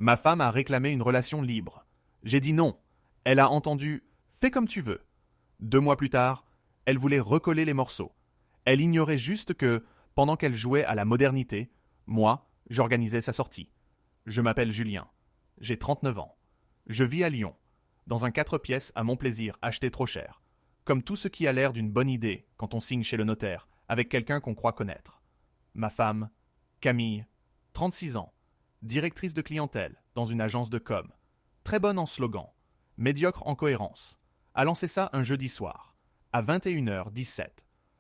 Ma femme a réclamé une relation libre. J'ai dit non. Elle a entendu « fais comme tu veux ». 2 mois plus tard, elle voulait recoller les morceaux. Elle ignorait juste que, pendant qu'elle jouait à la modernité, moi, j'organisais sa sortie. Je m'appelle Julien. J'ai 39 ans. Je vis à Lyon, dans un 4 pièces à mon plaisir acheté trop cher. Comme tout ce qui a l'air d'une bonne idée quand on signe chez le notaire, avec quelqu'un qu'on croit connaître. Ma femme, Camille, 36 ans, directrice de clientèle dans une agence de com. Très bonne en slogan, médiocre en cohérence. A lancé ça un jeudi soir, à 21h17,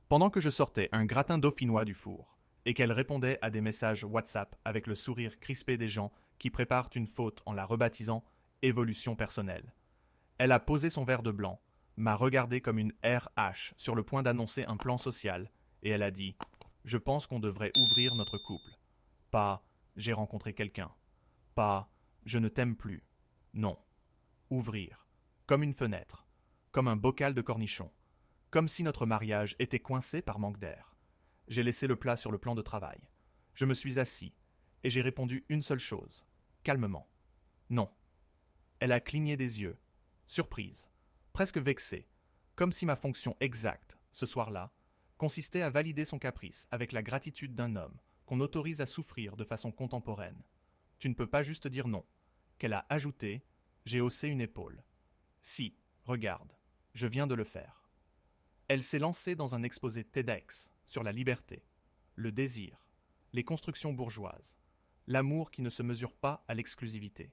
pendant que je sortais un gratin dauphinois du four, et qu'elle répondait à des messages WhatsApp avec le sourire crispé des gens qui préparent une faute en la rebaptisant évolution personnelle. Elle a posé son verre de blanc, m'a regardé comme une RH sur le point d'annoncer un plan social, et elle a dit « Je pense qu'on devrait ouvrir notre couple. » Pas « J'ai rencontré quelqu'un. » Pas « Je ne t'aime plus. » Non. Ouvrir. Comme une fenêtre. Comme un bocal de cornichons. Comme si notre mariage était coincé par manque d'air. J'ai laissé le plat sur le plan de travail. Je me suis assis, et j'ai répondu une seule chose, calmement. Non. Elle a cligné des yeux, surprise, presque vexée, comme si ma fonction exacte, ce soir-là, consistait à valider son caprice avec la gratitude d'un homme qu'on autorise à souffrir de façon contemporaine. Tu ne peux pas juste dire non. Qu'elle a ajouté, j'ai haussé une épaule. Si, regarde, je viens de le faire. Elle s'est lancée dans un exposé TEDx sur la liberté, le désir, les constructions bourgeoises, l'amour qui ne se mesure pas à l'exclusivité.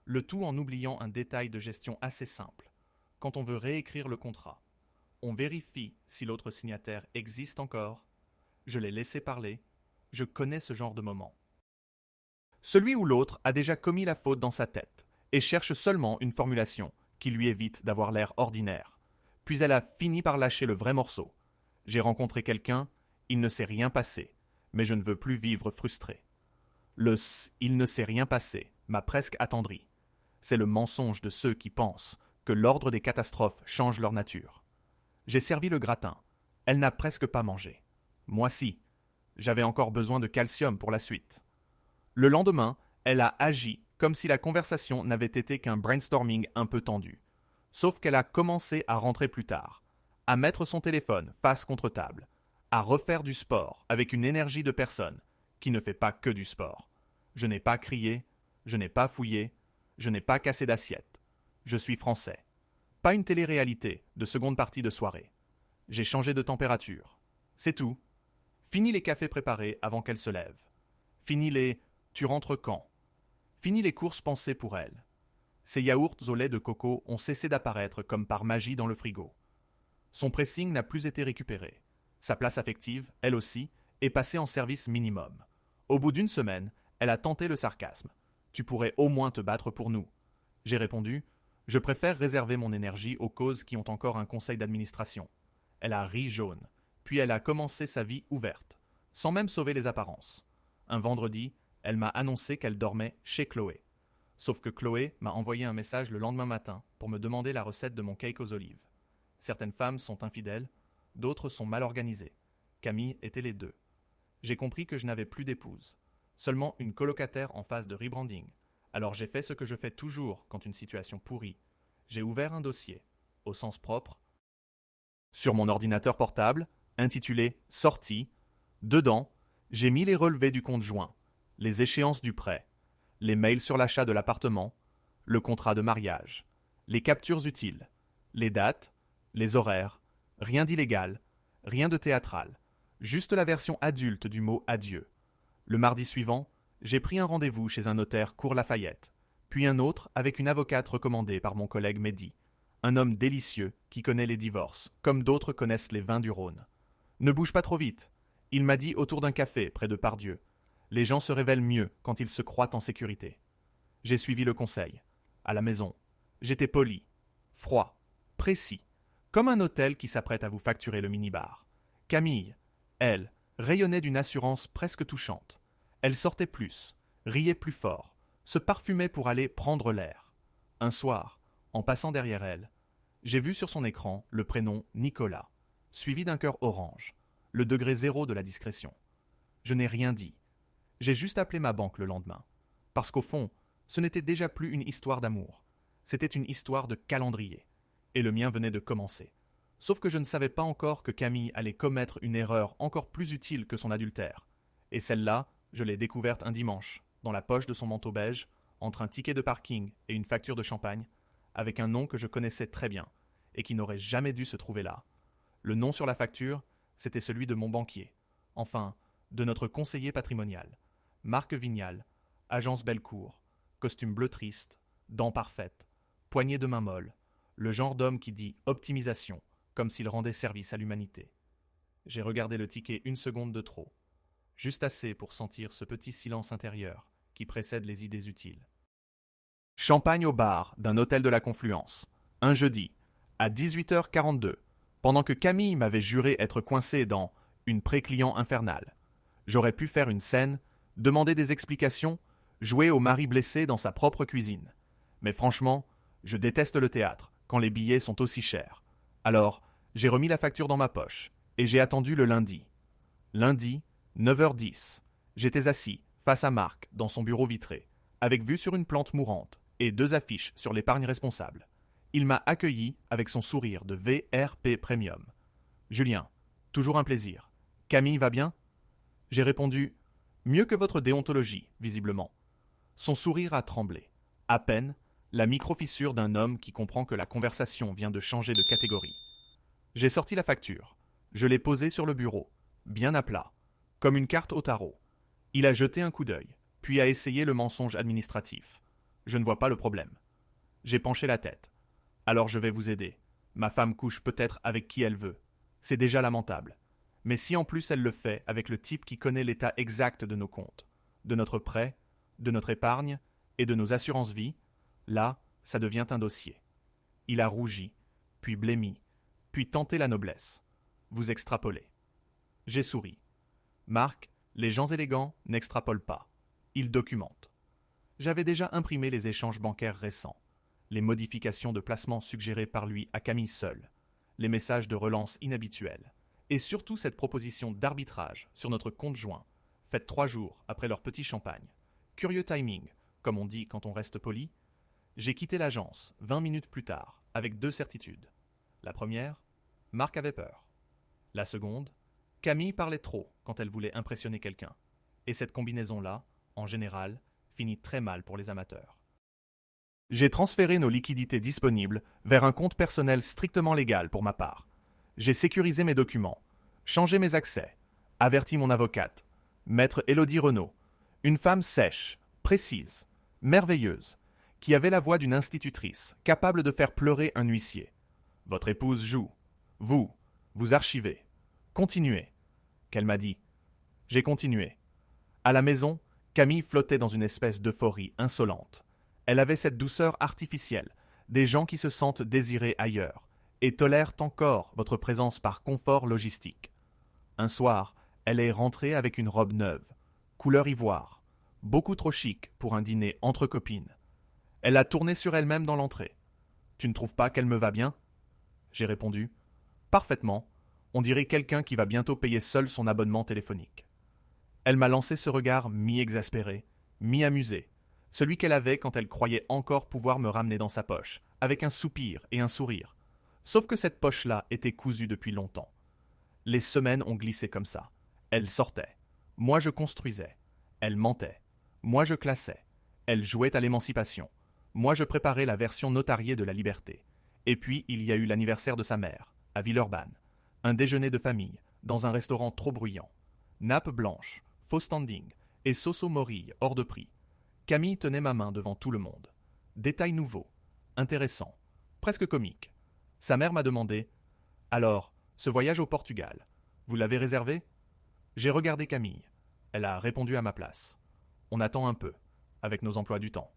Le tout en oubliant un détail de gestion assez simple. Quand on veut réécrire le contrat, on vérifie si l'autre signataire existe encore. Je l'ai laissé parler. Je connais ce genre de moment. Celui où l'autre a déjà commis la faute dans sa tête et cherche seulement une formulation qui lui évite d'avoir l'air ordinaire. Puis elle a fini par lâcher le vrai morceau. J'ai rencontré quelqu'un, il ne s'est rien passé, mais je ne veux plus vivre frustré. Le « il ne s'est rien passé » m'a presque attendri. C'est le mensonge de ceux qui pensent que l'ordre des catastrophes change leur nature. J'ai servi le gratin. Elle n'a presque pas mangé. Moi si. J'avais encore besoin de calcium pour la suite. Le lendemain, elle a agi comme si la conversation n'avait été qu'un brainstorming un peu tendu. Sauf qu'elle a commencé à rentrer plus tard, à mettre son téléphone face contre table, à refaire du sport avec une énergie de personne qui ne fait pas que du sport. Je n'ai pas crié, je n'ai pas fouillé, je n'ai pas cassé d'assiette. Je suis français. Pas une télé-réalité de seconde partie de soirée. J'ai changé de température. C'est tout. Fini les cafés préparés avant qu'elle se lève. Fini les « tu rentres quand ?» Fini les courses pensées pour elle. Ses yaourts au lait de coco ont cessé d'apparaître comme par magie dans le frigo. Son pressing n'a plus été récupéré. Sa place affective, elle aussi, est passée en service minimum. Au bout d'une semaine, elle a tenté le sarcasme. « Tu pourrais au moins te battre pour nous. » J'ai répondu « Je préfère réserver mon énergie aux causes qui ont encore un conseil d'administration. » Elle a ri jaune, puis elle a commencé sa vie ouverte, sans même sauver les apparences. Un vendredi, elle m'a annoncé qu'elle dormait chez Chloé. Sauf que Chloé m'a envoyé un message le lendemain matin pour me demander la recette de mon cake aux olives. Certaines femmes sont infidèles, d'autres sont mal organisées. Camille était les deux. J'ai compris que je n'avais plus d'épouse, seulement une colocataire en phase de rebranding. Alors j'ai fait ce que je fais toujours quand une situation pourrit. J'ai ouvert un dossier, au sens propre, sur mon ordinateur portable, intitulé « Sortie ». Dedans, j'ai mis les relevés du compte joint, les échéances du prêt, les mails sur l'achat de l'appartement, le contrat de mariage, les captures utiles, les dates, les horaires, rien d'illégal, rien de théâtral, juste la version adulte du mot adieu. Le mardi suivant, j'ai pris un rendez-vous chez un notaire Cours Lafayette, puis un autre avec une avocate recommandée par mon collègue Mehdi, un homme délicieux qui connaît les divorces, comme d'autres connaissent les vins du Rhône. Ne bouge pas trop vite, il m'a dit autour d'un café près de Pardieu. Les gens se révèlent mieux quand ils se croient en sécurité. J'ai suivi le conseil. À la maison, j'étais poli, froid, précis, comme un hôtel qui s'apprête à vous facturer le minibar. Camille, elle, rayonnait d'une assurance presque touchante. Elle sortait plus, riait plus fort, se parfumait pour aller prendre l'air. Un soir, en passant derrière elle, j'ai vu sur son écran le prénom Nicolas, suivi d'un cœur orange, le degré 0 de la discrétion. Je n'ai rien dit. J'ai juste appelé ma banque le lendemain. Parce qu'au fond, Ce n'était déjà plus une histoire d'amour. C'était une histoire de calendrier. Et le mien venait de commencer. Sauf que je ne savais pas encore que Camille allait commettre une erreur encore plus utile que son adultère. Et celle-là, je l'ai découverte un dimanche, dans la poche de son manteau beige, entre un ticket de parking et une facture de champagne, avec un nom que je connaissais très bien, et qui n'aurait jamais dû se trouver là. Le nom sur la facture, c'était celui de mon banquier. Enfin, de notre conseiller patrimonial. Marc Vignal, agence Bellecour, costume bleu triste, dents parfaites, poignée de main molle, le genre d'homme qui dit optimisation, comme s'il rendait service à l'humanité. J'ai regardé le ticket une seconde de trop, juste assez pour sentir ce petit silence intérieur qui précède les idées utiles. Champagne au bar d'un hôtel de la Confluence, un jeudi, à 18h42, pendant que Camille m'avait juré être coincé dans une pré-client infernale. J'aurais pu faire une scène, demander des explications, jouer au mari blessé dans sa propre cuisine. Mais franchement, je déteste le théâtre quand les billets sont aussi chers. Alors, j'ai remis la facture dans ma poche et j'ai attendu le lundi. Lundi, 9h10. J'étais assis, face à Marc, dans son bureau vitré, avec vue sur une plante mourante et 2 affiches sur l'épargne responsable. Il m'a accueilli avec son sourire de VRP Premium. « Julien, toujours un plaisir. Camille va bien ?» J'ai répondu « Mieux que votre déontologie, visiblement. » Son sourire a tremblé. À peine, la micro-fissure d'un homme qui comprend que la conversation vient de changer de catégorie. J'ai sorti la facture. Je l'ai posée sur le bureau, bien à plat, comme une carte au tarot. Il a jeté un coup d'œil, puis a essayé le mensonge administratif. Je ne vois pas le problème. J'ai penché la tête. Alors je vais vous aider. Ma femme couche peut-être avec qui elle veut. C'est déjà lamentable. Mais si en plus elle le fait avec le type qui connaît l'état exact de nos comptes, de notre prêt, de notre épargne et de nos assurances vie, là, ça devient un dossier. Il a rougi, puis blêmi, puis tenté la noblesse. Vous extrapolez. J'ai souri. Marc, les gens élégants n'extrapolent pas. Ils documentent. J'avais déjà imprimé les échanges bancaires récents, les modifications de placement suggérées par lui à Camille seule, les messages de relance inhabituels, et surtout cette proposition d'arbitrage sur notre compte joint, faite 3 jours après leur petit champagne. Curieux timing, comme on dit quand on reste poli. J'ai quitté l'agence 20 minutes plus tard, avec 2 certitudes. La première, Marc avait peur. La seconde, Camille parlait trop quand elle voulait impressionner quelqu'un. Et cette combinaison-là, en général, finit très mal pour les amateurs. J'ai transféré nos liquidités disponibles vers un compte personnel strictement légal pour ma part. J'ai sécurisé mes documents, changé mes accès, averti mon avocate, maître Élodie Renaud, une femme sèche, précise, merveilleuse, qui avait la voix d'une institutrice, capable de faire pleurer un huissier. Votre épouse joue. Vous archivez. Continuez. Qu'elle m'a dit. J'ai continué. À la maison, Camille flottait dans une espèce d'euphorie insolente. Elle avait cette douceur artificielle, des gens qui se sentent désirés ailleurs, et tolèrent encore votre présence par confort logistique. Un soir, elle est rentrée avec une robe neuve, couleur ivoire, beaucoup trop chic pour un dîner entre copines. Elle a tourné sur elle-même dans l'entrée. « Tu ne trouves pas qu'elle me va bien ?» J'ai répondu « Parfaitement, on dirait quelqu'un qui va bientôt payer seul son abonnement téléphonique. » Elle m'a lancé ce regard mi-exaspéré, mi-amusé, celui qu'elle avait quand elle croyait encore pouvoir me ramener dans sa poche, avec un soupir et un sourire. Sauf que cette poche-là était cousue depuis longtemps. Les semaines ont glissé comme ça. Elle sortait. Moi je construisais. Elle mentait. Moi je classais. Elle jouait à l'émancipation. Moi je préparais la version notariée de la liberté. Et puis il y a eu l'anniversaire de sa mère, à Villeurbanne. Un déjeuner de famille, dans un restaurant trop bruyant. Nappe blanche, faux standing et sauce morille hors de prix. Camille tenait ma main devant tout le monde. Détail nouveau, intéressant, presque comique. Sa mère m'a demandé « Alors, ce voyage au Portugal, vous l'avez réservé ?» J'ai regardé Camille. Elle a répondu à ma place. On attend un peu, avec nos emplois du temps.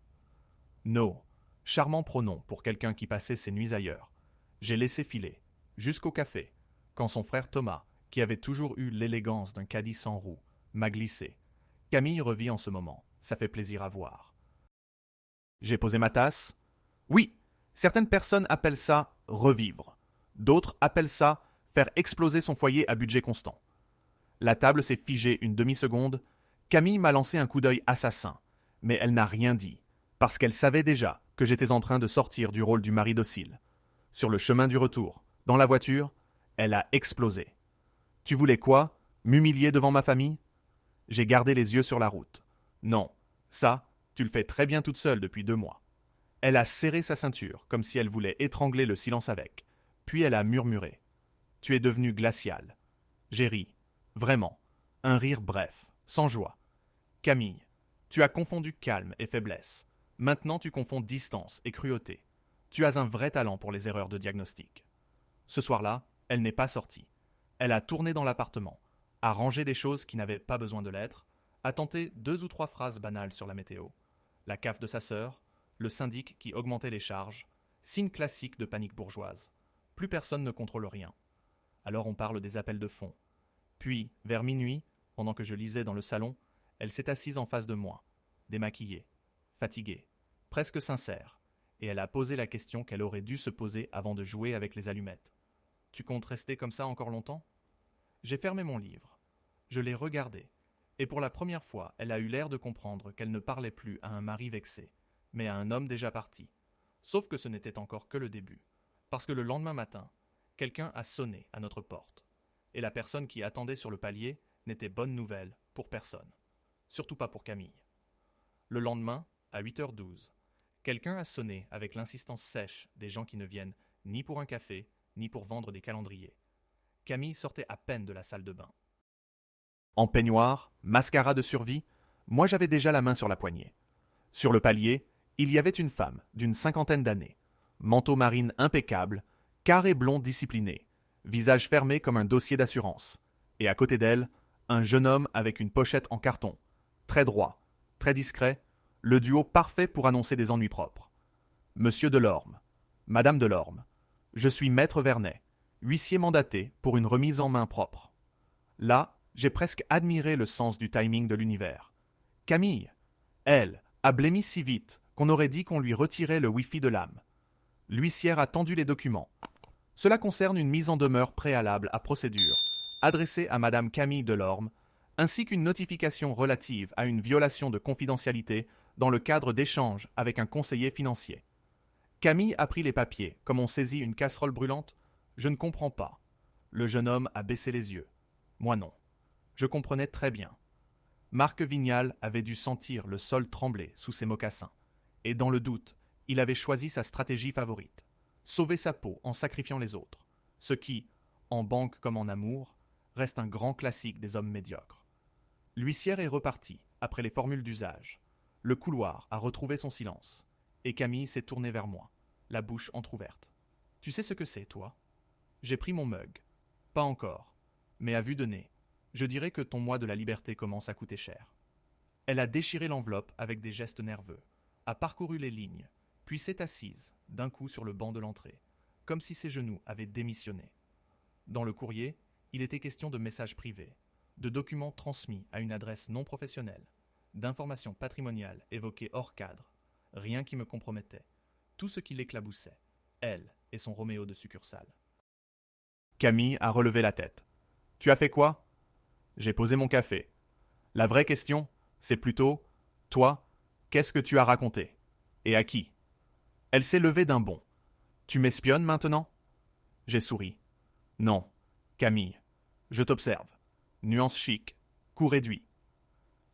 No, charmant pronom pour quelqu'un qui passait ses nuits ailleurs. J'ai laissé filer, jusqu'au café, quand son frère Thomas, qui avait toujours eu l'élégance d'un caddie sans roue, m'a glissé. Camille revit en ce moment. Ça fait plaisir à voir. J'ai posé ma tasse. Oui, certaines personnes appellent ça revivre. D'autres appellent ça faire exploser son foyer à budget constant. La table s'est figée une demi-seconde. Camille m'a lancé un coup d'œil assassin, mais elle n'a rien dit. Parce qu'elle savait déjà que j'étais en train de sortir du rôle du mari docile. Sur le chemin du retour, dans la voiture, elle a explosé. Tu voulais quoi? M'humilier devant ma famille? J'ai gardé les yeux sur la route. Non, ça, tu le fais très bien toute seule depuis 2 mois. Elle a serré sa ceinture, comme si elle voulait étrangler le silence avec. Puis elle a murmuré. Tu es devenu glacial. J'ai ri. Vraiment. Un rire bref, sans joie. Camille, tu as confondu calme et faiblesse. Maintenant tu confonds distance et cruauté. Tu as un vrai talent pour les erreurs de diagnostic. Ce soir-là, elle n'est pas sortie. Elle a tourné dans l'appartement, a rangé des choses qui n'avaient pas besoin de l'être, a tenté 2 ou 3 phrases banales sur la météo. La CAF de sa sœur, le syndic qui augmentait les charges, signe classique de panique bourgeoise. Plus personne ne contrôle rien. Alors on parle des appels de fonds. Puis, vers minuit, pendant que je lisais dans le salon, elle s'est assise en face de moi, démaquillée, fatiguée, presque sincère, et elle a posé la question qu'elle aurait dû se poser avant de jouer avec les allumettes. « Tu comptes rester comme ça encore longtemps ?» J'ai fermé mon livre. Je l'ai regardée, et pour la première fois, elle a eu l'air de comprendre qu'elle ne parlait plus à un mari vexé, mais à un homme déjà parti. Sauf que ce n'était encore que le début, parce que le lendemain matin, quelqu'un a sonné à notre porte, et la personne qui attendait sur le palier n'était bonne nouvelle pour personne, surtout pas pour Camille. Le lendemain, à 8h12, quelqu'un a sonné avec l'insistance sèche des gens qui ne viennent ni pour un café, ni pour vendre des calendriers. Camille sortait à peine de la salle de bain. En peignoir, mascara de survie, moi j'avais déjà la main sur la poignée. Sur le palier, il y avait une femme d'une 50aine d'années, manteau marine impeccable, carré blond discipliné, visage fermé comme un dossier d'assurance, et à côté d'elle, un jeune homme avec une pochette en carton, très droit, très discret, le duo parfait pour annoncer des ennuis propres. Monsieur Delorme, Madame Delorme, je suis Maître Vernet, huissier mandaté pour une remise en main propre. Là, j'ai presque admiré le sens du timing de l'univers. Camille, elle, a blêmi si vite qu'on aurait dit qu'on lui retirait le Wi-Fi de l'âme. L'huissière a tendu les documents. Cela concerne une mise en demeure préalable à procédure, adressée à Madame Camille Delorme, ainsi qu'une notification relative à une violation de confidentialité dans le cadre d'échanges avec un conseiller financier. Camille a pris les papiers, comme on saisit une casserole brûlante. Je ne comprends pas. Le jeune homme a baissé les yeux. Moi non. Je comprenais très bien. Marc Vignal avait dû sentir le sol trembler sous ses mocassins. Et dans le doute, il avait choisi sa stratégie favorite. Sauver sa peau en sacrifiant les autres. Ce qui, en banque comme en amour, reste un grand classique des hommes médiocres. L'huissière est repartie, après les formules d'usage. Le couloir a retrouvé son silence. Et Camille s'est tournée vers moi, la bouche entr'ouverte. « Tu sais ce que c'est, toi ?» J'ai pris mon mug. Pas encore, mais à vue de nez, je dirais que ton mois de la liberté commence à coûter cher. Elle a déchiré l'enveloppe avec des gestes nerveux, a parcouru les lignes, puis s'est assise, d'un coup sur le banc de l'entrée, comme si ses genoux avaient démissionné. Dans le courrier, il était question de messages privés, de documents transmis à une adresse non professionnelle, d'informations patrimoniales évoquées hors cadre, rien qui me compromettait, tout ce qui l'éclaboussait, elle et son Roméo de succursale. Camille a relevé la tête. « Tu as fait quoi ?» J'ai posé mon café. La vraie question, c'est plutôt « Toi, qu'est-ce que tu as raconté ? Et à qui ?» Elle s'est levée d'un bond. « Tu m'espionnes maintenant ?» J'ai souri. « Non, Camille, je t'observe. Nuance chic, cou réduit. »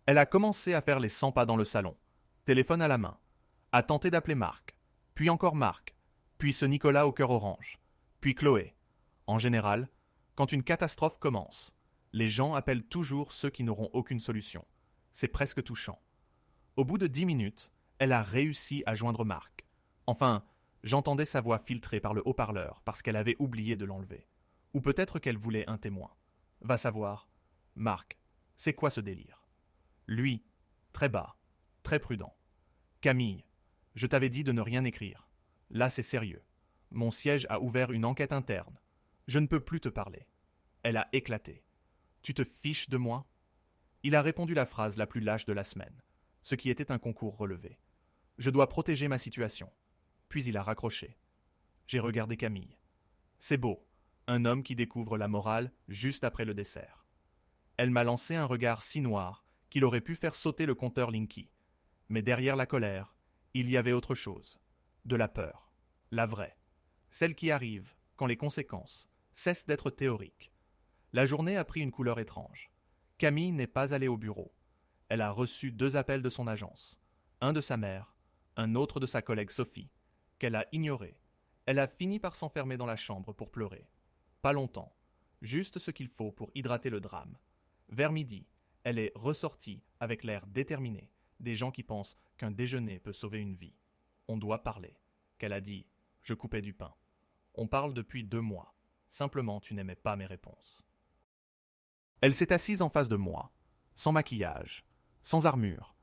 Elle a commencé à faire les 100 pas dans le salon, téléphone à la main, a tenté d'appeler Marc, puis encore Marc, puis ce Nicolas au cœur orange, puis Chloé. En général, quand une catastrophe commence, les gens appellent toujours ceux qui n'auront aucune solution. C'est presque touchant. Au bout de 10 minutes, elle a réussi à joindre Marc. Enfin, j'entendais sa voix filtrée par le haut-parleur parce qu'elle avait oublié de l'enlever. Ou peut-être qu'elle voulait un témoin. Va savoir. Marc, c'est quoi ce délire ? Lui, très bas, très prudent. Camille, je t'avais dit de ne rien écrire. Là, c'est sérieux. Mon siège a ouvert une enquête interne. Je ne peux plus te parler. Elle a éclaté. Tu te fiches de moi ? Il a répondu la phrase la plus lâche de la semaine, ce qui était un concours relevé. Je dois protéger ma situation. Puis il a raccroché. J'ai regardé Camille. C'est beau, un homme qui découvre la morale juste après le dessert. Elle m'a lancé un regard si noir qu'il aurait pu faire sauter le compteur Linky. Mais derrière la colère, Il y avait autre chose. De la peur. La vraie. Celle qui arrive quand les conséquences cessent d'être théoriques. La journée a pris une couleur étrange. Camille n'est pas allée au bureau. Elle a reçu 2 appels de son agence. Un de sa mère, un autre de sa collègue Sophie, qu'elle a ignoré. Elle a fini par s'enfermer dans la chambre pour pleurer. Pas longtemps, juste ce qu'il faut pour hydrater le drame. Vers midi, elle est ressortie avec l'air déterminé, des gens qui pensent qu'un déjeuner peut sauver une vie. On doit parler. Qu'elle a dit, je coupais du pain. On parle depuis 2 mois. Simplement, tu n'aimais pas mes réponses. Elle s'est assise en face de moi, sans maquillage, sans armure,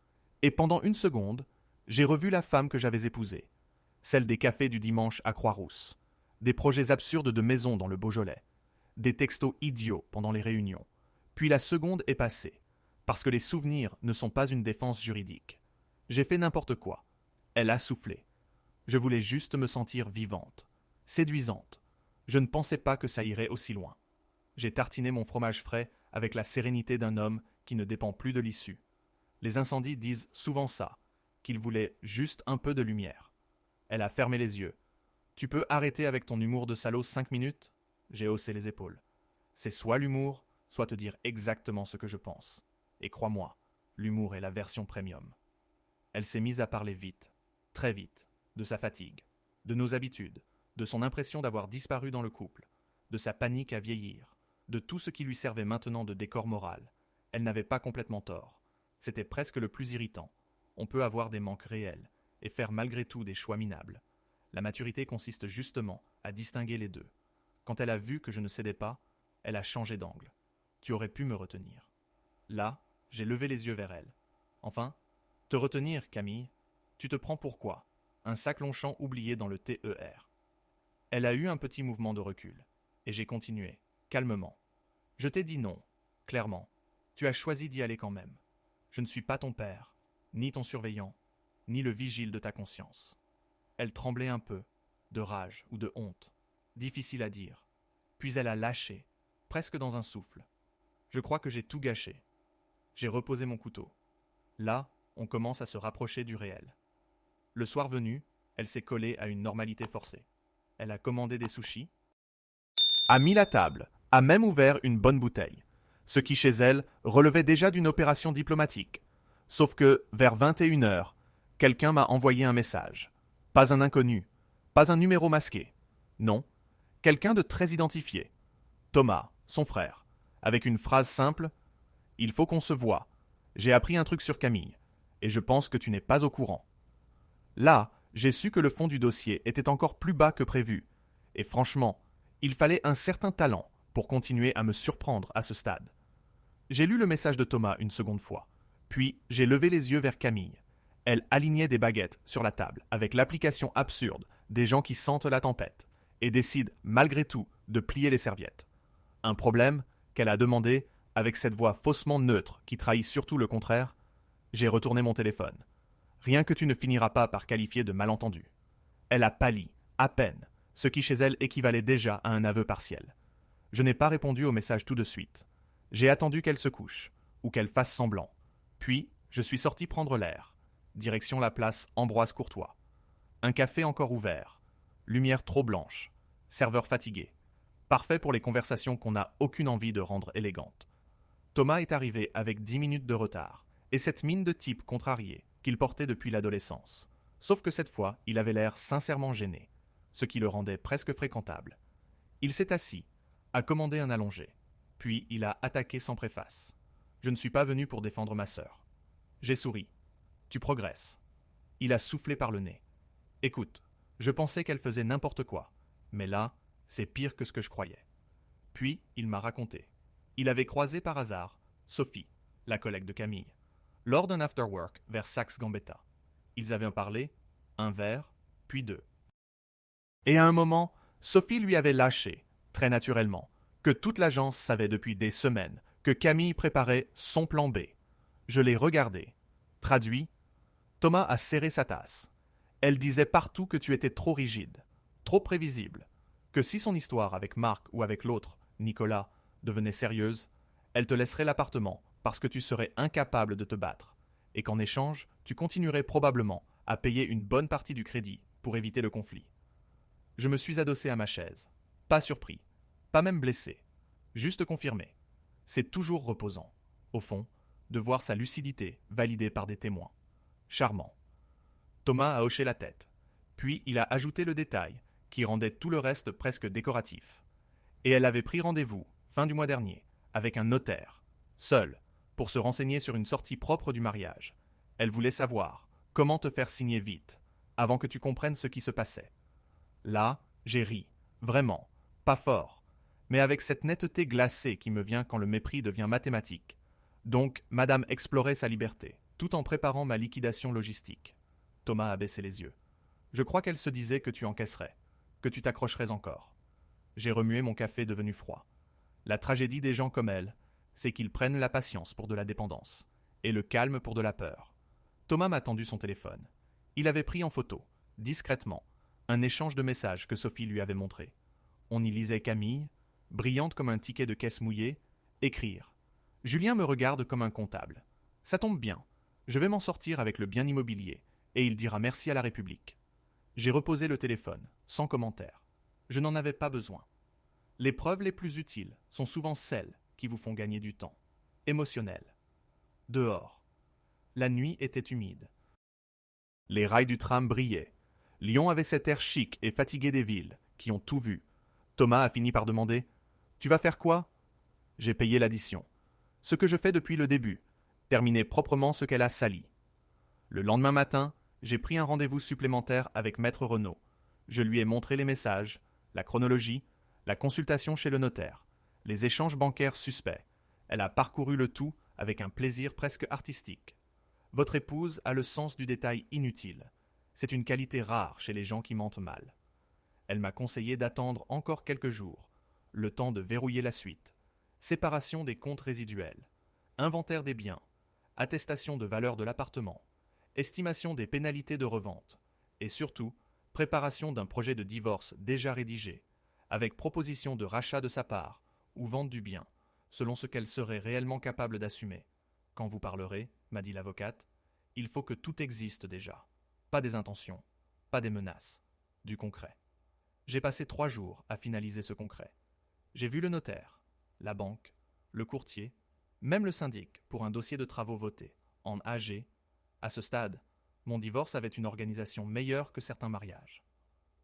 et pendant 1 seconde, j'ai revu la femme que j'avais épousée, celle des cafés du dimanche à Croix-Rousse, des projets absurdes de maison dans le Beaujolais, des textos idiots pendant les réunions. Puis la seconde est passée, parce que les souvenirs ne sont pas une défense juridique. J'ai fait n'importe quoi. Elle a soufflé. Je voulais juste me sentir vivante, séduisante. Je ne pensais pas que ça irait aussi loin. J'ai tartiné mon fromage frais avec la sérénité d'un homme qui ne dépend plus de l'issue. Les incendies disent souvent ça, qu'ils voulaient juste un peu de lumière. Elle a fermé les yeux. Tu peux arrêter avec ton humour de salaud 5 minutes ? J'ai haussé les épaules. C'est soit l'humour, soit te dire exactement ce que je pense. Et crois-moi, l'humour est la version premium. Elle s'est mise à parler vite, très vite, de sa fatigue, de nos habitudes, de son impression d'avoir disparu dans le couple, de sa panique à vieillir, de tout ce qui lui servait maintenant de décor moral. Elle n'avait pas complètement tort. C'était presque le plus irritant. On peut avoir des manques réels et faire malgré tout des choix minables. La maturité consiste justement à distinguer les deux. Quand elle a vu que je ne cédais pas, elle a changé d'angle. Tu aurais pu me retenir. Là, j'ai levé les yeux vers elle. Enfin, te retenir, Camille, tu te prends pour quoi ? Un sac Longchamp oublié dans le TER. Elle a eu un petit mouvement de recul, et j'ai continué, calmement. Je t'ai dit non, clairement. Tu as choisi d'y aller quand même. Je ne suis pas ton père, ni ton surveillant, ni le vigile de ta conscience. Elle tremblait un peu, de rage ou de honte, difficile à dire. Puis elle a lâché, presque dans un souffle. Je crois que j'ai tout gâché. J'ai reposé mon couteau. Là, on commence à se rapprocher du réel. Le soir venu, elle s'est collée à une normalité forcée. Elle a commandé des sushis, a mis la table, a même ouvert une bonne bouteille, ce qui chez elle relevait déjà d'une opération diplomatique. Sauf que, vers 21h, quelqu'un m'a envoyé un message. Pas un inconnu, pas un numéro masqué. Non, quelqu'un de très identifié. Thomas, son frère, avec une phrase simple « Il faut qu'on se voie. J'ai appris un truc sur Camille, et je pense que tu n'es pas au courant. » Là, j'ai su que le fond du dossier était encore plus bas que prévu. Et franchement, il fallait un certain talent pour continuer à me surprendre à ce stade. J'ai lu le message de Thomas une seconde fois. Puis, j'ai levé les yeux vers Camille. Elle alignait des baguettes sur la table avec l'application absurde des gens qui sentent la tempête et décident, malgré tout, de plier les serviettes. Un problème qu'elle a demandé avec cette voix faussement neutre qui trahit surtout le contraire. J'ai retourné mon téléphone. Rien que tu ne finiras pas par qualifier de malentendu. Elle a pâli, à peine, ce qui chez elle équivalait déjà à un aveu partiel. Je n'ai pas répondu au message tout de suite. J'ai attendu qu'elle se couche, ou qu'elle fasse semblant. Puis, je suis sorti prendre l'air. Direction la place Ambroise Courtois. Un café encore ouvert. Lumière trop blanche. Serveur fatigué. Parfait pour les conversations qu'on n'a aucune envie de rendre élégantes. Thomas est arrivé avec 10 minutes de retard, et cette mine de type contrarié qu'il portait depuis l'adolescence. Sauf que cette fois, il avait l'air sincèrement gêné, ce qui le rendait presque fréquentable. Il s'est assis, a commandé un allongé, puis il a attaqué sans préface. Je ne suis pas venu pour défendre ma sœur. J'ai souri. Tu progresses. Il a soufflé par le nez. Écoute, je pensais qu'elle faisait n'importe quoi, mais là, c'est pire que ce que je croyais. Puis, il m'a raconté. Il avait croisé par hasard Sophie, la collègue de Camille, lors d'un after-work vers Saxe-Gambetta. Ils avaient parlé, un verre, puis 2. Et à un moment, Sophie lui avait lâché, très naturellement, que toute l'agence savait depuis des semaines que Camille préparait son plan B. Je l'ai regardé. Traduit, Thomas a serré sa tasse. Elle disait partout que tu étais trop rigide, trop prévisible, que si son histoire avec Marc ou avec l'autre, Nicolas, devenait sérieuse, elle te laisserait l'appartement parce que tu serais incapable de te battre, et qu'en échange, tu continuerais probablement à payer une bonne partie du crédit pour éviter le conflit. Je me suis adossé à ma chaise. Pas surpris, pas même blessé, juste confirmé. C'est toujours reposant, au fond, de voir sa lucidité validée par des témoins. Charmant. Thomas a hoché la tête, puis il a ajouté le détail qui rendait tout le reste presque décoratif. Et elle avait pris rendez-vous, fin du mois dernier, avec un notaire, seul, pour se renseigner sur une sortie propre du mariage. Elle voulait savoir comment te faire signer vite, avant que tu comprennes ce qui se passait. Là, j'ai ri, vraiment, pas fort, mais avec cette netteté glacée qui me vient quand le mépris devient mathématique. Donc, Madame explorait sa liberté, tout en préparant ma liquidation logistique. Thomas a baissé les yeux. Je crois qu'elle se disait que tu encaisserais, que tu t'accrocherais encore. J'ai remué mon café devenu froid. La tragédie des gens comme elle, c'est qu'ils prennent la patience pour de la dépendance, et le calme pour de la peur. Thomas m'a tendu son téléphone. Il avait pris en photo, discrètement, un échange de messages que Sophie lui avait montré. On y lisait Camille, brillante comme un ticket de caisse mouillé, écrire. Julien me regarde comme un comptable. Ça tombe bien. Je vais m'en sortir avec le bien immobilier, et il dira merci à la République. J'ai reposé le téléphone, sans commentaire. Je n'en avais pas besoin. Les preuves les plus utiles sont souvent celles qui vous font gagner du temps. Émotionnel. Dehors. La nuit était humide. Les rails du tram brillaient. Lyon avait cet air chic et fatigué des villes, qui ont tout vu. Thomas a fini par demander « Tu vas faire quoi ?» J'ai payé l'addition. Ce que je fais depuis le début, terminer proprement ce qu'elle a sali. Le lendemain matin, j'ai pris un rendez-vous supplémentaire avec Maître Renaud. Je lui ai montré les messages, la chronologie, la consultation chez le notaire, les échanges bancaires suspects. Elle a parcouru le tout avec un plaisir presque artistique. Votre épouse a le sens du détail inutile. C'est une qualité rare chez les gens qui mentent mal. Elle m'a conseillé d'attendre encore quelques jours, le temps de verrouiller la suite. Séparation des comptes résiduels, inventaire des biens, attestation de valeur de l'appartement, estimation des pénalités de revente, et surtout, préparation d'un projet de divorce déjà rédigé, avec proposition de rachat de sa part ou vente du bien, selon ce qu'elle serait réellement capable d'assumer. Quand vous parlerez, m'a dit l'avocate, il faut que tout existe déjà. Pas des intentions, pas des menaces, du concret. J'ai passé 3 jours à finaliser ce concret. J'ai vu le notaire, la banque, le courtier, même le syndic pour un dossier de travaux voté, en AG. À ce stade, mon divorce avait une organisation meilleure que certains mariages.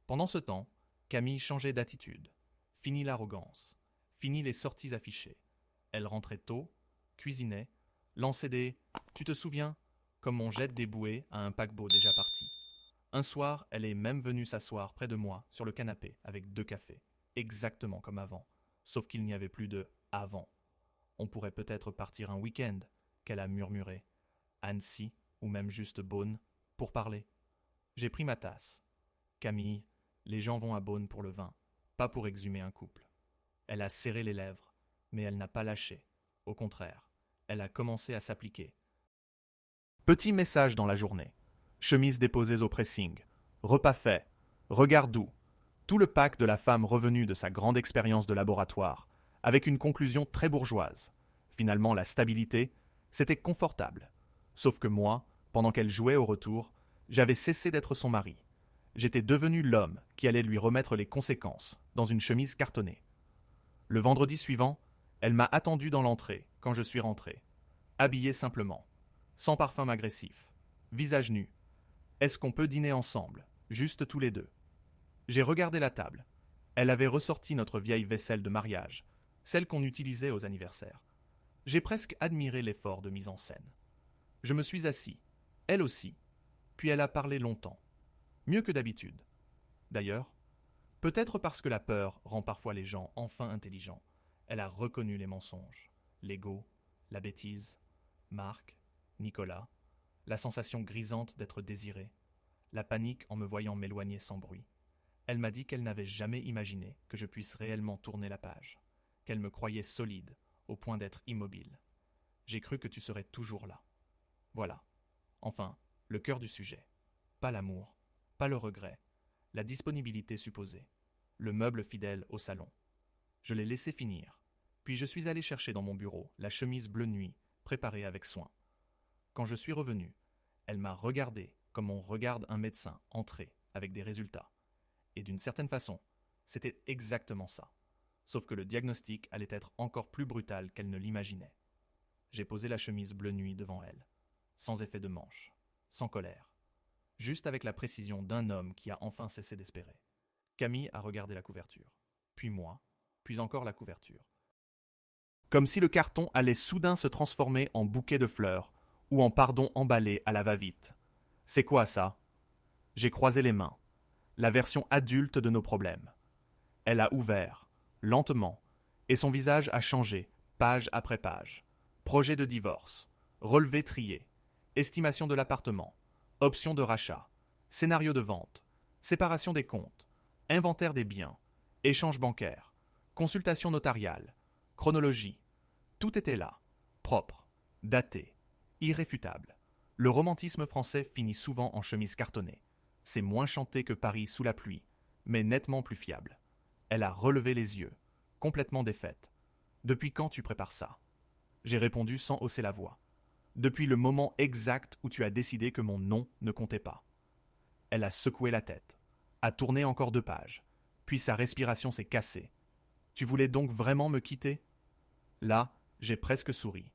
Pendant ce temps, Camille changeait d'attitude. Fini l'arrogance, fini les sorties affichées. Elle rentrait tôt, cuisinait, lançait des « tu te souviens ?» comme on jette des bouées à un paquebot déjà parti. Un soir, elle est même venue s'asseoir près de moi sur le canapé avec 2 cafés, exactement comme avant, sauf qu'il n'y avait plus de « avant ». On pourrait peut-être partir un week-end, qu'elle a murmuré, Annecy ou même juste Beaune, pour parler. J'ai pris ma tasse. Camille, les gens vont à Beaune pour le vin, pas pour exhumer un couple. Elle a serré les lèvres, mais elle n'a pas lâché. Au contraire, elle a commencé à s'appliquer. Petit message dans la journée. Chemise déposée au pressing. Repas fait. Regard doux. Tout le pack de la femme revenue de sa grande expérience de laboratoire, avec une conclusion très bourgeoise. Finalement, la stabilité, c'était confortable. Sauf que moi, pendant qu'elle jouait au retour, j'avais cessé d'être son mari. J'étais devenu l'homme qui allait lui remettre les conséquences, dans une chemise cartonnée. Le vendredi suivant, elle m'a attendu dans l'entrée, quand je suis rentré. Habillé simplement, sans parfum agressif, visage nu. Est-ce qu'on peut dîner ensemble, juste tous les deux ? J'ai regardé la table. Elle avait ressorti notre vieille vaisselle de mariage, celle qu'on utilisait aux anniversaires. J'ai presque admiré l'effort de mise en scène. Je me suis assis, elle aussi, puis elle a parlé longtemps, mieux que d'habitude. D'ailleurs, peut-être parce que la peur rend parfois les gens enfin intelligents, elle a reconnu les mensonges, l'ego, la bêtise, Marc, Nicolas, la sensation grisante d'être désiré, la panique en me voyant m'éloigner sans bruit. Elle m'a dit qu'elle n'avait jamais imaginé que je puisse réellement tourner la page, qu'elle me croyait solide, au point d'être immobile. J'ai cru que tu serais toujours là. Voilà. Enfin, le cœur du sujet. Pas l'amour, pas le regret, la disponibilité supposée, le meuble fidèle au salon. Je l'ai laissé finir, puis je suis allé chercher dans mon bureau la chemise bleu nuit, préparée avec soin. Quand je suis revenu, elle m'a regardé comme on regarde un médecin entrer avec des résultats. Et d'une certaine façon, c'était exactement ça. Sauf que le diagnostic allait être encore plus brutal qu'elle ne l'imaginait. J'ai posé la chemise bleu nuit devant elle, sans effet de manche, sans colère, juste avec la précision d'un homme qui a enfin cessé d'espérer. Camille a regardé la couverture, puis moi, puis encore la couverture. Comme si le carton allait soudain se transformer en bouquet de fleurs ou en pardon emballé à la va-vite. C'est quoi ça? J'ai croisé les mains. La version adulte de nos problèmes. Elle a ouvert, lentement, et son visage a changé, page après page. Projet de divorce, relevé trié, estimation de l'appartement, option de rachat, scénario de vente, séparation des comptes, inventaire des biens, échange bancaire, consultation notariale, chronologie. Tout était là, propre, daté, irréfutable. Le romantisme français finit souvent en chemise cartonnée. C'est moins chanté que Paris sous la pluie, mais nettement plus fiable. Elle a relevé les yeux, complètement défaite. Depuis quand tu prépares ça? J'ai répondu sans hausser la voix. Depuis le moment exact où tu as décidé que mon nom ne comptait pas. Elle a secoué la tête, a tourné encore 2 pages, puis sa respiration s'est cassée. Tu voulais donc vraiment me quitter? Là, j'ai presque souri.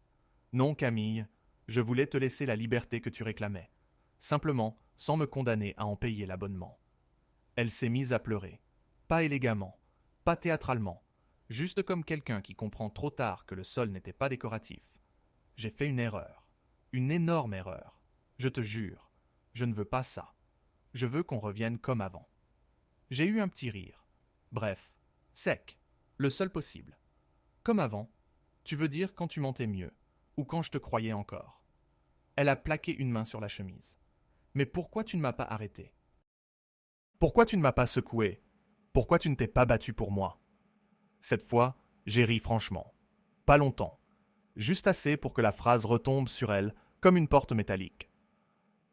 Non, Camille, je voulais te laisser la liberté que tu réclamais, simplement sans me condamner à en payer l'abonnement. Elle s'est mise à pleurer, pas élégamment, pas théâtralement, juste comme quelqu'un qui comprend trop tard que le sol n'était pas décoratif. J'ai fait une erreur, une énorme erreur. Je te jure, je ne veux pas ça. Je veux qu'on revienne comme avant. J'ai eu un petit rire. Bref, sec, le seul possible. Comme avant, tu veux dire quand tu mentais mieux, ou quand je te croyais encore. Elle a plaqué une main sur la chemise. Mais pourquoi tu ne m'as pas arrêté? Pourquoi tu ne m'as pas secoué? Pourquoi tu ne t'es pas battu pour moi? Cette fois, j'ai ri franchement. Pas longtemps. Juste assez pour que la phrase retombe sur elle comme une porte métallique.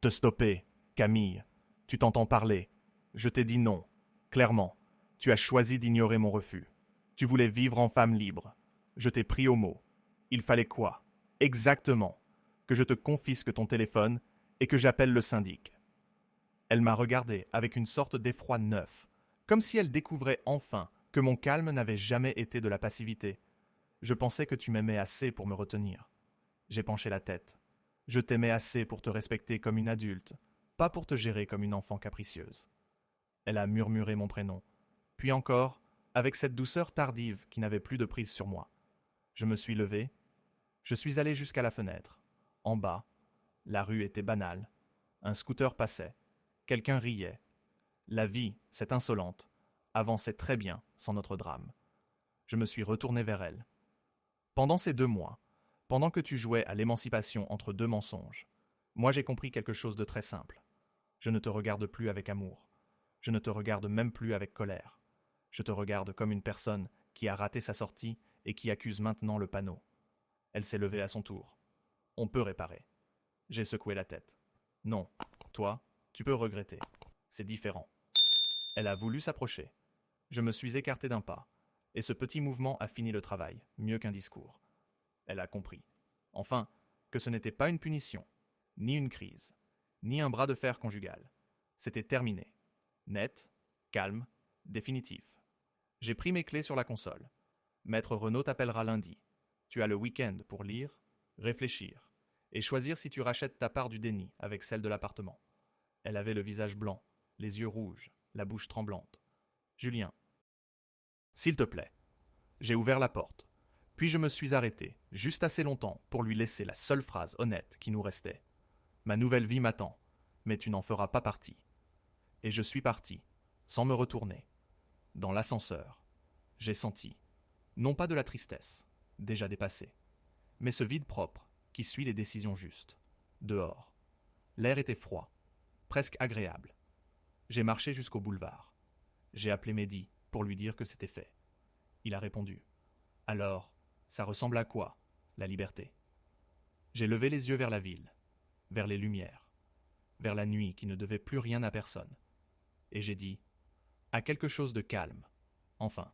Te stopper, Camille. Tu t'entends parler. Je t'ai dit non. Clairement. Tu as choisi d'ignorer mon refus. Tu voulais vivre en femme libre. Je t'ai pris au mot. Il fallait quoi? Exactement. Que je te confisque ton téléphone et que j'appelle le syndic. Elle m'a regardé avec une sorte d'effroi neuf, comme si elle découvrait enfin que mon calme n'avait jamais été de la passivité. Je pensais que tu m'aimais assez pour me retenir. J'ai penché la tête. Je t'aimais assez pour te respecter comme une adulte, pas pour te gérer comme une enfant capricieuse. Elle a murmuré mon prénom, puis encore, avec cette douceur tardive qui n'avait plus de prise sur moi. Je me suis levé. Je suis allé jusqu'à la fenêtre. En bas, la rue était banale. Un scooter passait. Quelqu'un riait. La vie, cette insolente, avançait très bien sans notre drame. Je me suis retourné vers elle. Pendant ces 2 mois, pendant que tu jouais à l'émancipation entre 2 mensonges, moi j'ai compris quelque chose de très simple. Je ne te regarde plus avec amour. Je ne te regarde même plus avec colère. Je te regarde comme une personne qui a raté sa sortie et qui accuse maintenant le panneau. Elle s'est levée à son tour. On peut réparer. J'ai secoué la tête. Non, toi, tu peux regretter. C'est différent. Elle a voulu s'approcher. Je me suis écarté d'un pas, et ce petit mouvement a fini le travail, mieux qu'un discours. Elle a compris. Enfin, que ce n'était pas une punition, ni une crise, ni un bras de fer conjugal. C'était terminé. Net, calme, définitif. J'ai pris mes clés sur la console. Maître Renaud t'appellera lundi. Tu as le week-end pour lire, réfléchir, et choisir si tu rachètes ta part du déni avec celle de l'appartement. Elle avait le visage blanc, les yeux rouges, la bouche tremblante. Julien, s'il te plaît. J'ai ouvert la porte, puis je me suis arrêté, juste assez longtemps pour lui laisser la seule phrase honnête qui nous restait. Ma nouvelle vie m'attend, mais tu n'en feras pas partie. Et je suis parti, sans me retourner. Dans l'ascenseur, j'ai senti, non pas de la tristesse, déjà dépassée, mais ce vide propre qui suit les décisions justes. Dehors. L'air était froid, presque agréable. J'ai marché jusqu'au boulevard. J'ai appelé Mehdi pour lui dire que c'était fait. Il a répondu. Alors, ça ressemble à quoi, la liberté? J'ai levé les yeux vers la ville, vers les lumières, vers la nuit qui ne devait plus rien à personne. Et j'ai dit, à quelque chose de calme, enfin.